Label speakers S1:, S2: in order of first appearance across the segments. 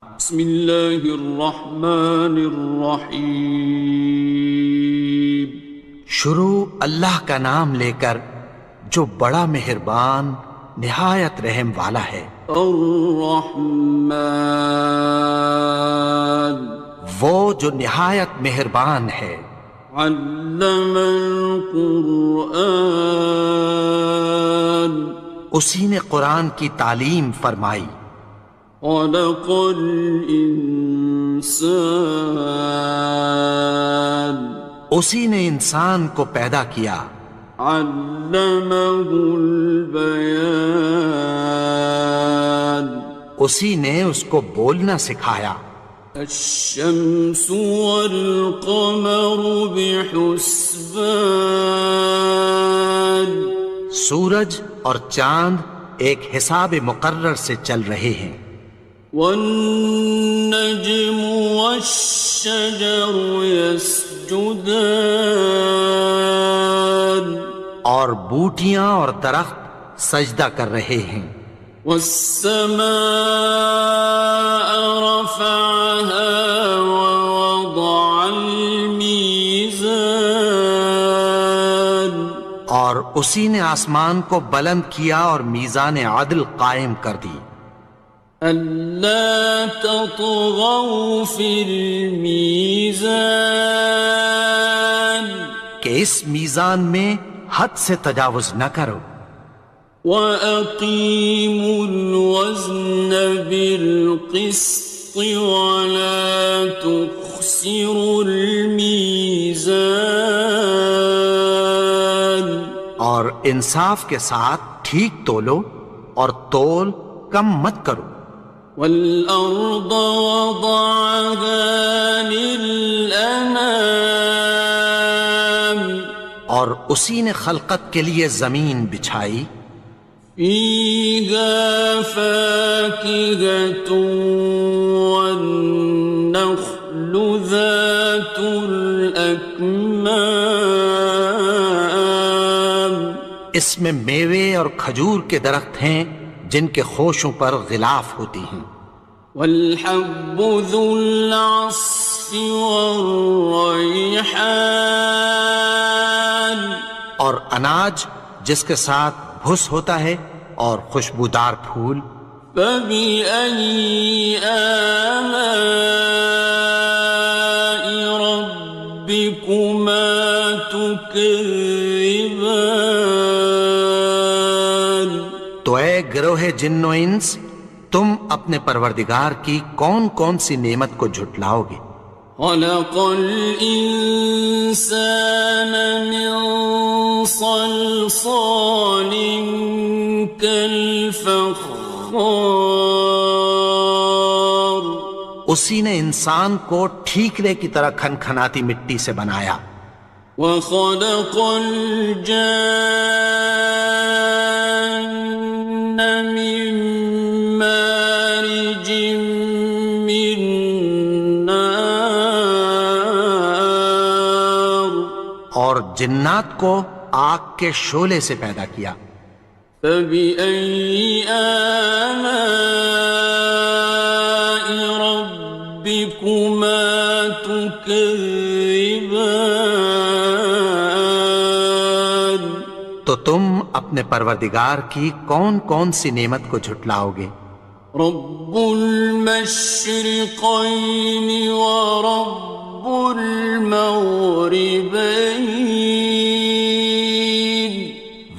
S1: بسم اللہ الرحمن الرحیم۔
S2: شروع اللہ کا نام لے کر جو بڑا مہربان نہایت رحم والا ہے۔
S1: الرحمن،
S2: وہ جو نہایت مہربان ہے۔
S1: علم القرآن،
S2: اسی نے قرآن کی تعلیم فرمائی۔
S1: خلق الانسان،
S2: اسی نے انسان کو پیدا کیا۔
S1: علمہ البیان،
S2: اسی نے اس کو بولنا سکھایا۔
S1: الشمس والقمر بحسبان،
S2: سورج اور چاند ایک حساب مقرر سے چل رہے ہیں۔
S1: والنجم والشجر يسجدان،
S2: اور بوٹیاں اور درخت سجدہ کر رہے ہیں۔
S1: والسماء رفعها ووضع الميزان،
S2: اور اسی نے آسمان کو بلند کیا اور میزان عدل قائم کر دی۔
S1: ألا تطغوا في الميزان،
S2: کہ اس میزان میں حد سے تجاوز نہ کرو۔
S1: وَأَقِيمُوا الْوَزْنَ بِالْقِسْطِ وَلَا تُخْسِرُوا الْمِيزَانَ،
S2: اور انصاف کے ساتھ ٹھیک تولو اور تول کم مت کرو۔
S1: وَالْأَرْضَ وَضَعَهَا لِلْأَنَامِ،
S2: اور اسی نے خلقت کے لیے زمین بچھائی۔
S1: فِيهَا فَاكِهَةٌ وَالنَّخْلُ ذَاتُ الْأَكْمَامِ،
S2: اس میں میوے اور کھجور کے درخت ہیں جن کے خوشوں پر غلاف ہوتی ہیں۔
S1: وَالْحَبُّ ذُو الْعَصْفِ وَالرَّيْحَانِ،
S2: اور اناج جس کے ساتھ بھس ہوتا ہے اور خوشبودار پھول۔
S1: فَبِأَيِّ آلَاءِ رَبِّكُمَا تُكَذِّبَانِ،
S2: تو اے گروہ جن و انس، تم اپنے پروردگار کی کون کون سی نعمت کو جھٹلاؤ گے؟
S1: خَلَقَ الْإِنسَانَ مِنْ صَلْصَالٍ كَالْفَخَّارِ،
S2: اسی نے انسان کو ٹھیکرے کی طرح کھنکھناتی مٹی سے بنایا۔
S1: وَخَلَقَ الْجَانَّ مِن مَّارِجٍ مِّن نَّارٍ،
S2: اور جنات کو آگ کے شعلے سے پیدا کیا۔
S1: فَبِأَيِّ آلَاءِ رَبِّكُمَا تُكَذِّبَانِ،
S2: تو تم اپنے پروردگار کی کون کون سی نعمت کو جھٹلاؤ گے؟
S1: رب المشرقين ورب المغربين،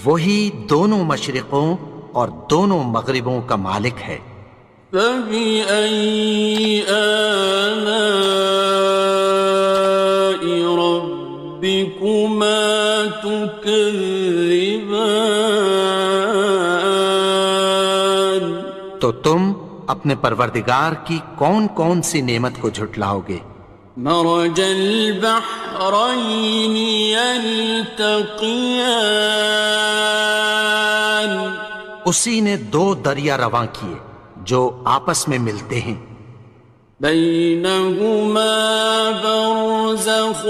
S2: وہی دونوں مشرقوں اور دونوں مغربوں کا مالک ہے۔
S1: فَبِأَيِّ آلَاءِ رَبِّكُمَا تُكَذِّبَانِ،
S2: تو تم اپنے پروردگار کی کون کون سی نعمت کو جھٹلاؤ گے؟
S1: مرج البحرين يلتقيان،
S2: اسی نے دو دریا رواں کیے جو آپس میں ملتے ہیں۔
S1: بينهما برزخ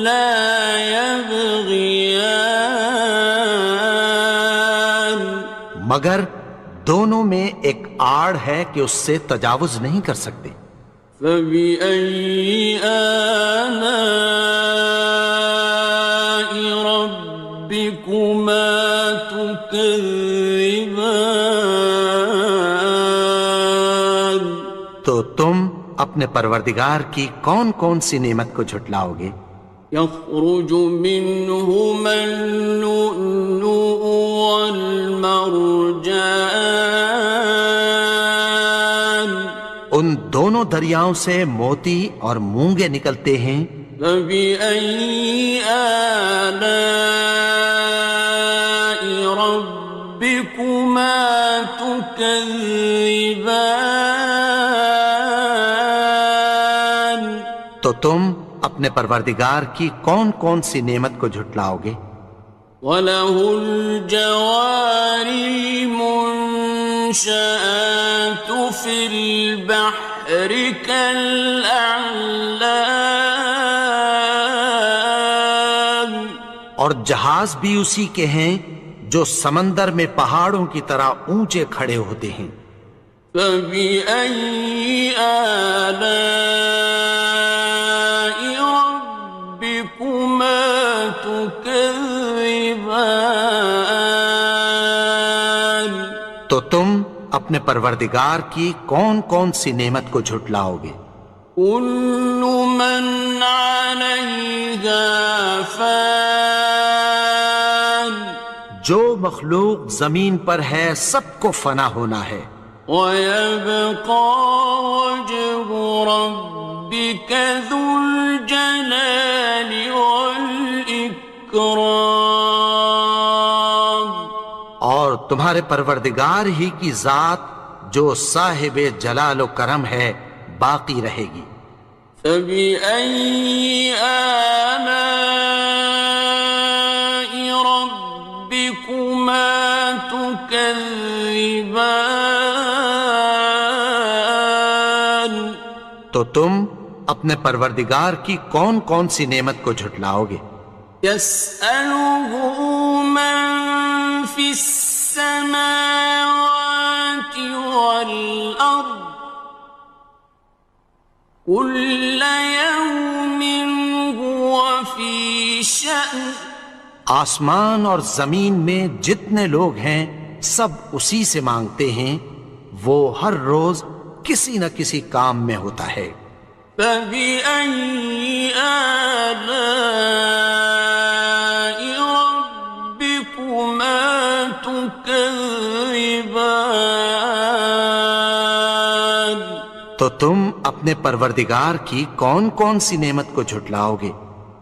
S1: لا يبغيان،
S2: مگر دونوں میں ایک آڑ ہے کہ اس سے تجاوز نہیں کر سکتے۔
S1: فبأي آلاء ربكما تكذبان؟
S2: تو تم اپنے پروردگار کی کون کون سی نعمت کو جھٹلاؤ گے؟
S1: يخرج منهما اللؤلؤ والمرجان
S2: ان دونوں دریاؤں سے موتی اور مونگے نکلتے ہیں۔
S1: فبأي آلاء ربكما تكذبان؟
S2: تو تم اپنے پروردگار کی کون کون سی نعمت کو جھٹلاؤ گے؟
S1: وَلَهُ الْجَوَارِ الْمُنشَآتُ فِي الْبَحْرِ كَالْأَعْلَامِ،
S2: اور جہاز بھی اسی کے ہیں جو سمندر میں پہاڑوں کی طرح اونچے کھڑے ہوتے ہیں۔
S1: فَبِأَيِّ آلَاءِ رَبِّكُمَا تُكَذِّبَانِ؟
S2: تو تم اپنے پروردگار کی کون کون سی نعمت کو جھٹلاؤ گے؟
S1: كُلُّ مَنْ عَلَيْهَا فَانٍ،
S2: جو مخلوق زمین پر ہے سب کو فنا ہونا ہے۔
S1: وَيَبْقَى وَجْهُ رَبِّكَ ذُو الْجَلَالِ وَالْإِكْرَامِ،
S2: اور تمہارے پروردگار ہی کی ذات جو صاحب جلال و کرم ہے باقی رہے گی۔
S1: فَبِأَيِّ آلَاءِ رَبِّكُمَا تُكَذِّبَانِ؟
S2: تو تم اپنے پروردگار کی کون کون سی نعمت کو جھٹلاؤ گے؟
S1: يَسْأَلُهُ مَن فِي السَّمَاوَاتِ وَالْأَرْضِ كُلَّ يَوْمٍ هُوَ فِي شَأْنٍ،
S2: آسمان اور زمین میں جتنے لوگ ہیں سب اسی سے مانگتے ہیں، وہ ہر روز کسی نہ کسی کام میں ہوتا ہے۔
S1: فَبِأَيِّ آلَاءِ رَبِّكُمَا تُكَذِّبَانِ؟
S2: تو تم اپنے پروردگار کی کون کون سی نعمت کو جھٹلاؤ گے؟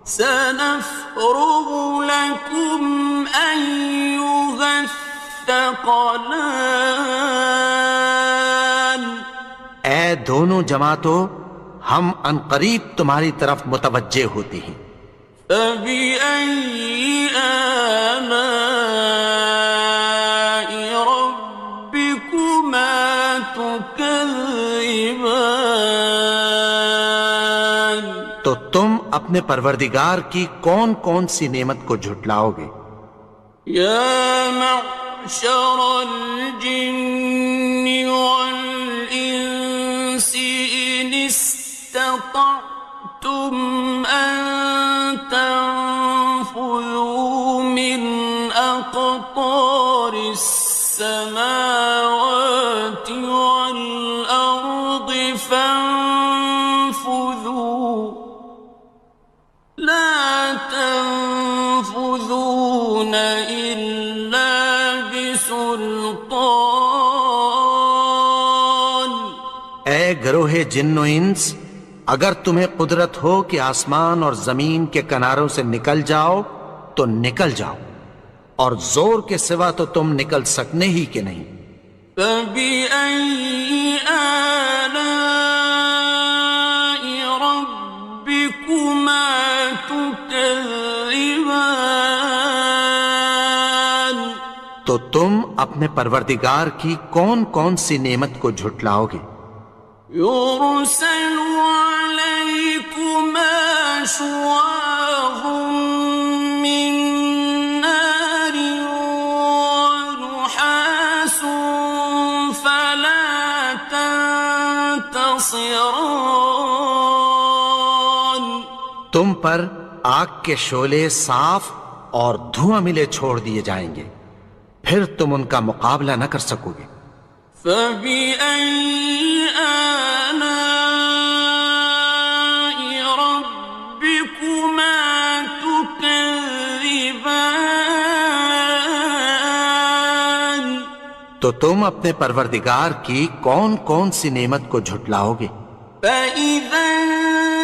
S1: سَنَفْرُغُ لَكُمْ أَيُّهَ الثَّقَلَانِ،
S2: اے دونوں جماعتوں، ہم عنقریب تمہاری طرف متوجہ ہوتے ہیں۔
S1: فَبِأَيِّ آلَاءِ رَبِّكُمَا تُكَذِّبَانِ؟
S2: تو تم اپنے پروردگار کی کون کون سی نعمت کو جھٹلاؤ گے؟
S1: يَا مَعْشَرَ الْجِنِّ وَالْإِنسِ إِنِ اسْتَطَعْتُمْ أَن تَنفُذُوا مِنْ أَقْطَارِ السَّمَاوَاتِ وَالْأَرْضِ فَانفُذُوا لَا تَنفُذُونَ إِلَّا بِسُلْطَانٍ۔
S2: اے گروہ جن و انس، اگر تمہیں قدرت ہو کہ آسمان اور زمین کے کناروں سے نکل جاؤ تو نکل جاؤ، اور زور کے سوا تو تم نکل سکنے ہی کے نہیں۔
S1: فَبِأَيِّ آلَاءِ رَبِّكُمَا تُكَذِّبَانِ؟
S2: تو تم اپنے پروردگار کی کون کون سی نعمت کو جھٹلاؤ گے؟
S1: يُرْسَلُ عَلَيْكُمَا شُوَاظٌ مِّن نَّارٍ وَنُحَاسٌ تنتصران
S2: تم پر آگ کے شعلے صاف اور دھواں ملے چھوڑ دیے جائیں گے، پھر تم ان کا مقابلہ نہ کر سکو گے۔
S1: فبأي آلاء ربكما تكذبان
S2: تو تم اپنے پروردگار کی کون کون سی نعمت کو جھٹلاؤ گے؟
S1: فإذا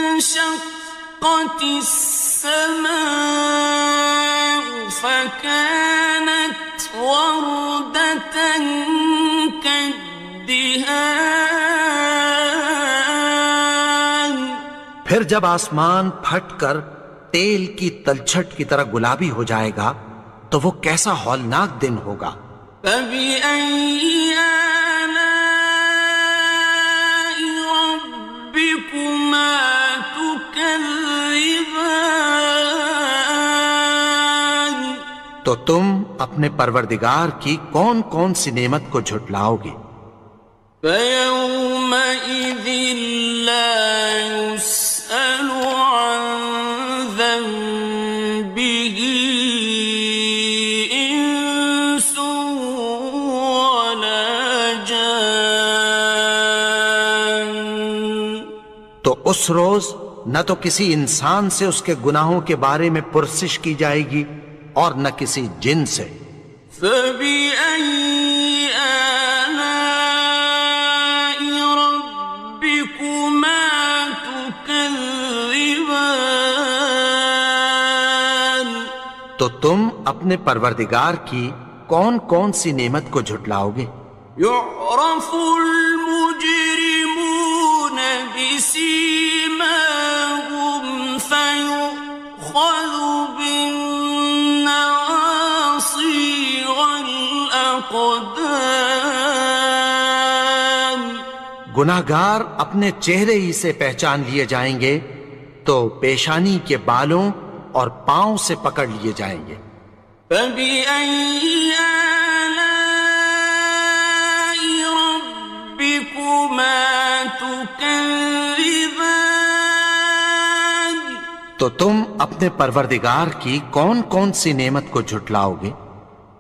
S1: انشقت السماء فكانت وردة كالدهان
S2: پھر جب آسمان پھٹ کر تیل کی تلچھٹ کی طرح گلابی ہو جائے گا تو وہ کیسا ہولناک دن ہوگا۔
S1: فبأي آلاء ربكما تكذبان
S2: تو تم اپنے پروردگار کی کون کون سی نعمت کو جھٹلاؤ گے؟
S1: فيومئذ لا يسأل عن ذنبه إنس ولا جان
S2: تو اس روز نہ تو کسی انسان سے اس کے گناہوں کے بارے میں پرسش کی جائے گی اور نہ کسی جن سے۔
S1: فبأي آلاء ربكما تكذبان
S2: تو تم اپنے پروردگار کی کون کون سی نعمت کو جھٹلاؤ گے؟
S1: يعرف المجرمون بسيماهم فيؤخذ بالنواصي والأقدام
S2: گناہگار اپنے چہرے ہی سے پہچان لیے جائیں گے تو پیشانی کے بالوں اور پاؤں سے پکڑ لیے جائیں گے۔
S1: فبأي آلاء ربكما تكذبان
S2: تو تم اپنے پروردگار کی کون کون سی نعمت کو جھٹلاؤ گے؟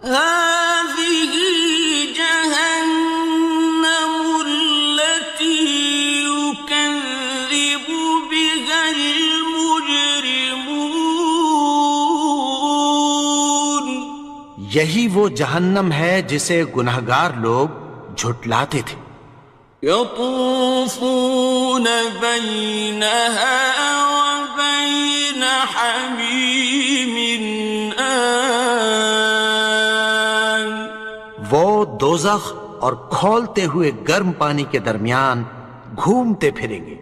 S1: هذه جهنم التي يكذب بها المجرمون
S2: یہی وہ جہنم ہے جسے گناہگار لوگ جھٹلاتے تھے۔
S1: يطوفون بينها وبين حميم آن
S2: وہ دوزخ اور کھولتے ہوئے گرم پانی کے درمیان گھومتے پھریں گے۔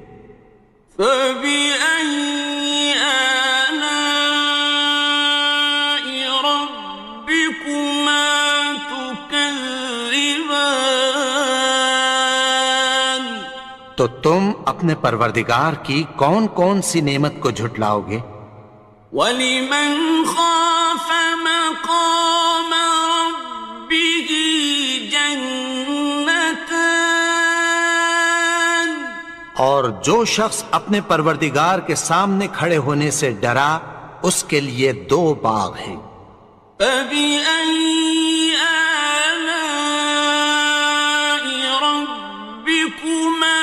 S1: فبأي آلاء ربكما تكذبان
S2: تو تم اپنے پروردگار کی کون کون سی نعمت کو جھٹلاؤ گے؟
S1: وَلِمَنْ خَافَ مَقَامَ رَبِّهِ جَنَّتَانِ
S2: اور جو شخص اپنے پروردگار کے سامنے کھڑے ہونے سے ڈرا اس کے لیے دو باغ ہیں۔
S1: فَبِأَيِّ آلَاءِ رَبِّكُمَا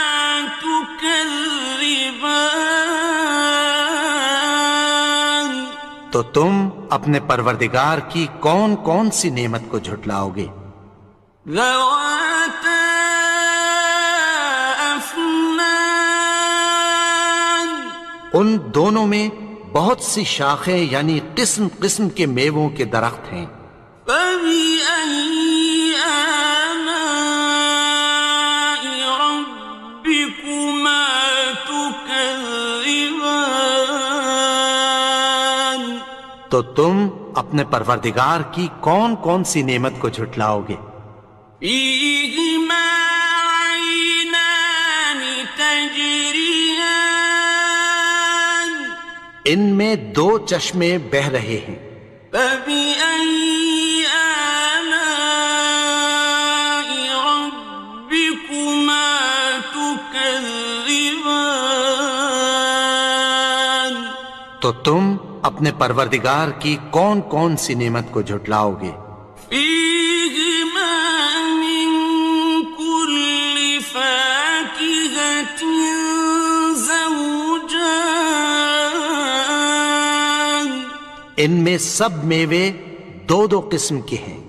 S1: تُكَذِّبَانِ
S2: تو تم اپنے پروردگار کی کون کون سی نعمت کو جھٹلاؤ گے؟
S1: ذَوَاتَا أَفْنَانٍ
S2: ان دونوں میں بہت سی شاخیں یعنی قسم قسم کے میووں کے درخت ہیں۔
S1: فَبِأَيِّ آلَاءِ رَبِّكُمَا تُكَذِّبَانِ
S2: تو تم اپنے پروردگار کی کون کون سی نعمت کو جھٹلاؤ گے؟
S1: فِيهِمَا عَيْنَانِ تَجْرِيَانِ
S2: ان میں دو چشمے بہہ رہے ہیں۔
S1: فَبِأَيِّ آلَاءِ رَبِّكُمَا تُكَذِّبَانِ تكذبان
S2: تو تم اپنے پروردگار کی کون کون سی نعمت کو جھٹلاؤ گے؟
S1: فيهما من كل فاكهة زوجان
S2: ان میں سب میوے دو دو قسم کے ہیں۔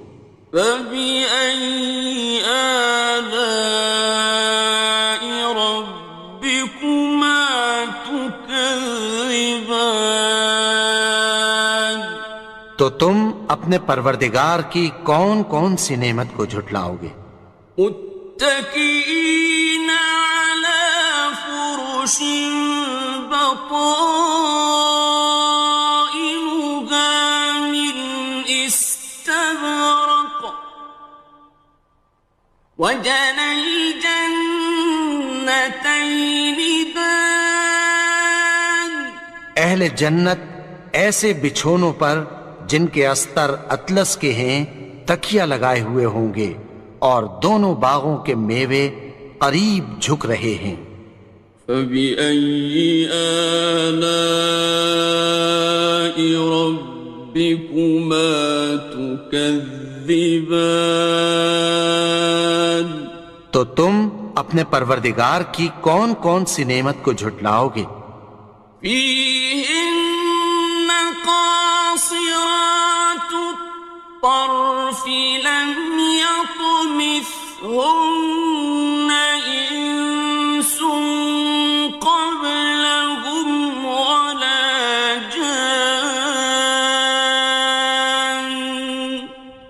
S1: فبأي آلاء ربكما تكذبان
S2: تو تم اپنے پروردگار کی کون کون سی نعمت کو جھٹلاؤ گے؟
S1: متكئين على فرش بطائنها من استبرق وجنى الجنتين دان
S2: اہل جنت ایسے بچھونوں پر جن کے استر اطلس کے ہیں تکیہ لگائے ہوئے ہوں گے اور دونوں باغوں کے میوے قریب جھک رہے ہیں۔
S1: فبأي آلاء ربكما تكذبان
S2: تو تم اپنے پروردگار کی کون کون سی نعمت کو جھٹلاؤ گے؟
S1: فيهن قاصرات الطرف لم يطمثهن إنس قبلهم ولا جان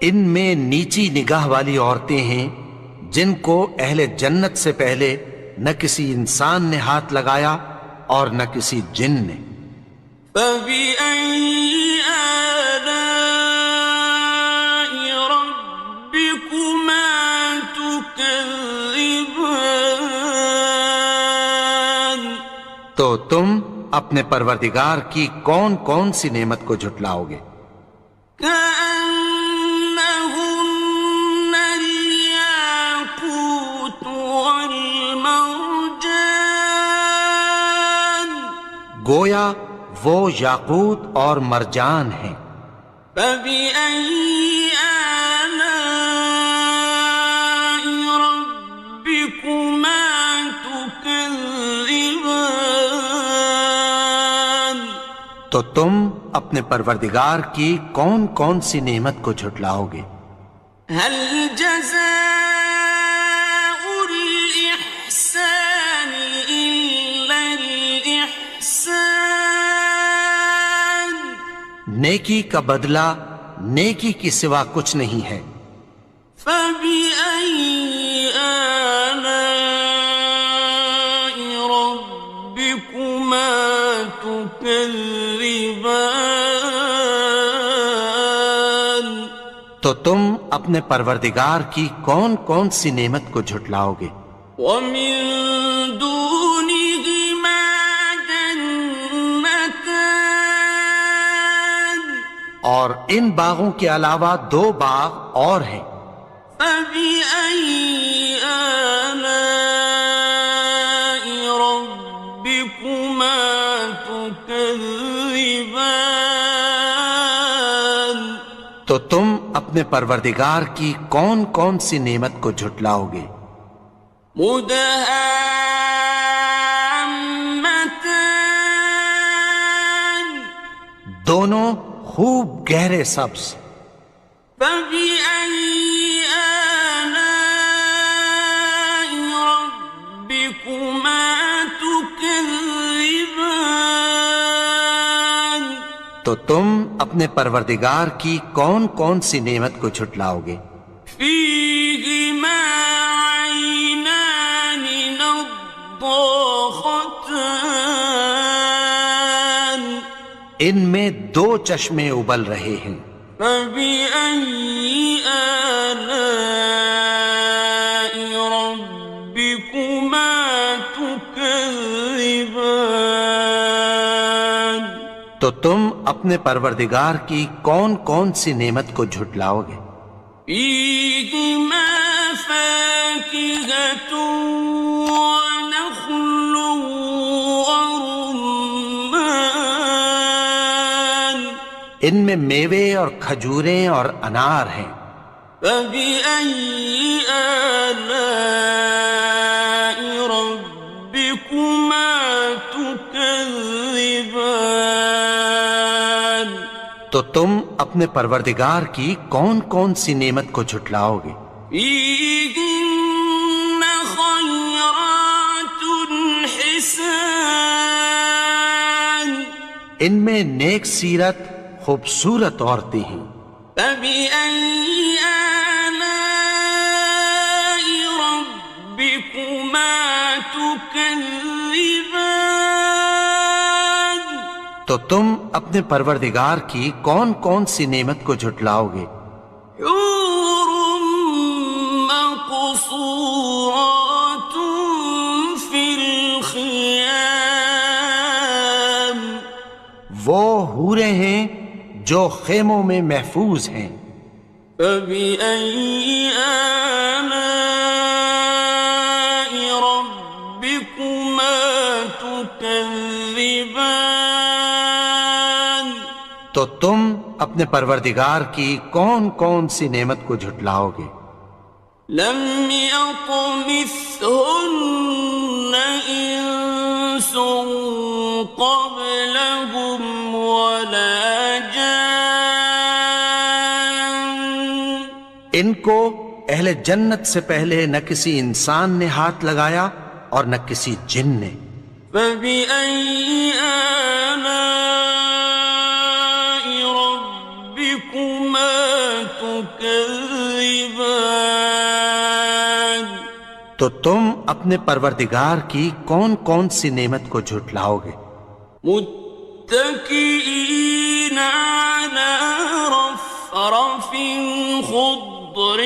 S2: ان میں نیچی نگاہ والی عورتیں ہیں جن کو اہل جنت سے پہلے نہ کسی انسان نے ہاتھ لگایا اور نہ کسی جن نے۔
S1: فبأي آلاء ربكما تكذبان
S2: تو تم اپنے پروردگار کی کون کون سی نعمت کو جھٹلاؤ گے؟
S1: كأنهن الياقوت والمرجان
S2: گویا وہ یاقوت اور مرجان ہیں۔
S1: فبأي آلاء ربكما تكذبان
S2: تو تم اپنے پروردگار کی کون کون سی نعمت کو جھٹلاؤ گے؟
S1: هل جزاء الإحسان إلا الإحسان
S2: نیکی کا بدلہ نیکی کی سوا کچھ نہیں ہے۔
S1: فبأي آلاء ربكما تكذبان
S2: تو تم اپنے پروردگار کی کون کون سی نعمت کو جھٹلاؤ گے؟
S1: ومن دونهما جنتان
S2: اور ان باغوں کے علاوہ دو باغ اور ہیں۔
S1: فبأي آلاء ربكما تكذبان
S2: تو تم اپنے پروردگار کی کون کون سی نعمت کو جھٹلاؤ گے؟
S1: مدهامتان
S2: دونوں خوب گہرے سبز۔
S1: فبأي آلاء ربكما تكذبان
S2: تو تم اپنے پروردگار کی کون کون سی نعمت کو جھٹلاؤ گے؟
S1: فيهما عينان نضاختان
S2: ان میں دو چشمے ابل رہے ہیں۔
S1: فبأي آلاء ربكما تكذبان
S2: تو تم اپنے پروردگار کی کون کون سی نعمت کو جھٹلاؤ گے؟
S1: فيهما فاكهة ونخل
S2: ان میں میوے اور کھجوریں اور انار ہیں۔
S1: فبأي آلاء ربكما تكذبان؟
S2: تو تم اپنے پروردگار کی کون کون سی نعمت کو جھٹلاؤ گے؟
S1: فيهن خيرات حسان،
S2: ان میں نیک سیرت خوبصورت عورتیں ہیں۔
S1: فبأي آلاء ربكما تكذبان؟
S2: تو تم اپنے پروردگار کی کون کون سی نعمت کو جھٹلاؤ گے؟
S1: حور مقصورات في الخيام،
S2: وہ حوریں ہیں جو خیموں میں محفوظ ہیں۔
S1: فبأي آلاء ربكما تكذبان؟
S2: تو تم اپنے پروردگار کی کون کون سی نعمت کو جھٹلاؤ گے؟
S1: لم يطمثهن إنس قبلهم ولا جان،
S2: ان کو اہل جنت سے پہلے نہ کسی انسان نے ہاتھ لگایا اور نہ کسی جن نے۔
S1: فبأي آلاء ربكما تكذبان؟
S2: تو تم اپنے پروردگار کی کون کون سی نعمت کو جھٹلاؤ گے؟
S1: متكئين على رفرف خضر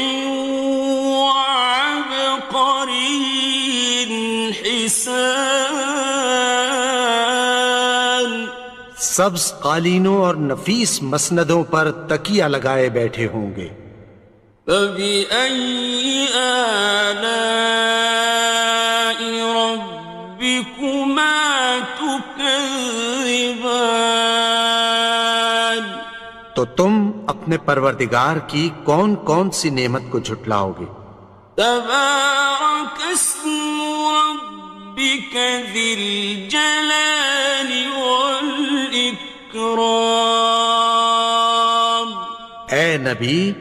S1: وعبقري حسان،
S2: سبز قالینوں اور نفیس مسندوں پر تکیہ لگائے بیٹھے ہوں گے۔
S1: فبأي آلاء ربكما تكذبان؟
S2: تو تم اپنے پروردگار کی کون کون سی نعمت کو جھٹلاؤ گے؟
S1: تبارك اسم ربك ذي الجلال والإكرام۔
S2: اے نبی،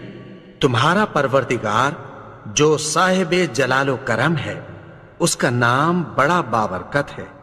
S2: تمہارا پروردگار جو صاحب جلال و کرم ہے، اس کا نام بڑا بابرکت ہے۔